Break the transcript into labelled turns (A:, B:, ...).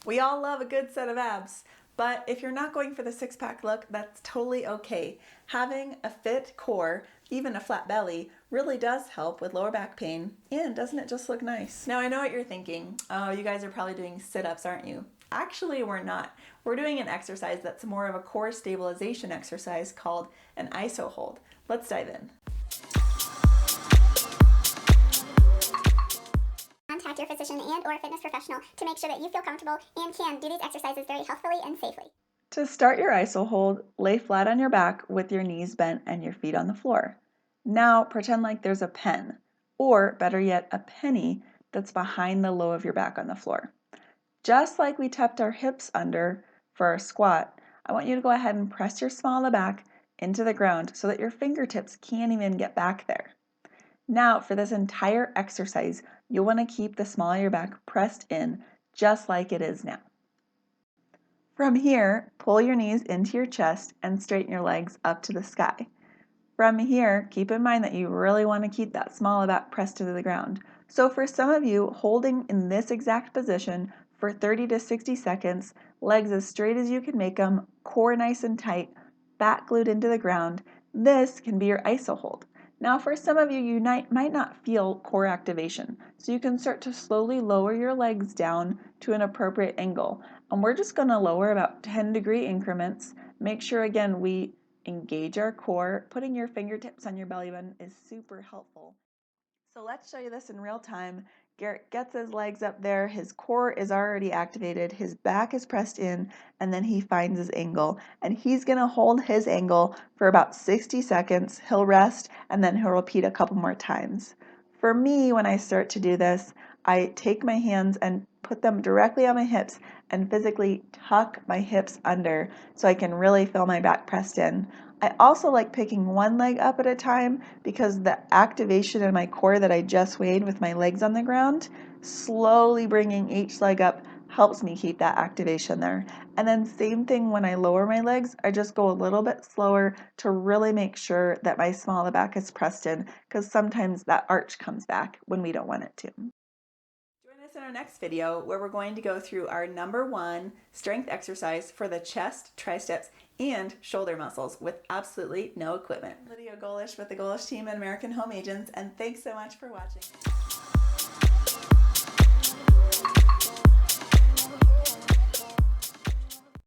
A: We all love a good set of abs, but if you're not going for the six-pack look, that's totally okay. Having a fit core, even a flat belly, really does help with lower back pain, and doesn't it just look nice? Now I know what you're thinking. Oh, you guys are probably doing sit-ups, aren't you? Actually, we're not. We're doing an exercise that's more of a core stabilization exercise called an iso hold. Let's dive in.
B: Contact your physician and or fitness professional to make sure that you feel comfortable and can do these exercises very healthfully and safely.
A: To start your iso hold, lay flat on your back with your knees bent and your feet on the floor. Now pretend like there's a pen, or better yet, a penny that's behind the low of your back on the floor. Just like we tucked our hips under for our squat, I want you to go ahead and press your small of the back into the ground so that your fingertips can't even get back there. Now for this entire exercise, you'll want to keep the small of your back pressed in just like it is now. From here, pull your knees into your chest and straighten your legs up to the sky. From here, keep in mind that you really want to keep that small of back pressed to the ground. So for some of you, holding in this exact position for 30 to 60 seconds, legs as straight as you can make them, core nice and tight, back glued into the ground, this can be your iso hold. Now for some of you, you might not feel core activation, so you can start to slowly lower your legs down to an appropriate angle. And we're just going to lower about 10-degree increments. Make sure again we engage our core. Putting your fingertips on your belly button is super helpful. So let's show you this in real time. Garrett gets his legs up there, his core is already activated, his back is pressed in, and then he finds his angle. And he's going to hold his angle for about 60 seconds. He'll rest, and then he'll repeat a couple more times. For me, when I start to do this, I take my hands and put them directly on my hips and physically tuck my hips under so I can really feel my back pressed in. I also like picking one leg up at a time because the activation in my core that I just weighed with my legs on the ground, slowly bringing each leg up helps me keep that activation there. And then same thing when I lower my legs, I just go a little bit slower to really make sure that my small of the back is pressed in, because sometimes that arch comes back when we don't want it to. Join us in our next video where we're going to go through our #1 strength exercise for the chest, triceps, and shoulder muscles with absolutely no equipment. Lydia Golish with the Golish team at American Home Agents, and thanks so much for watching.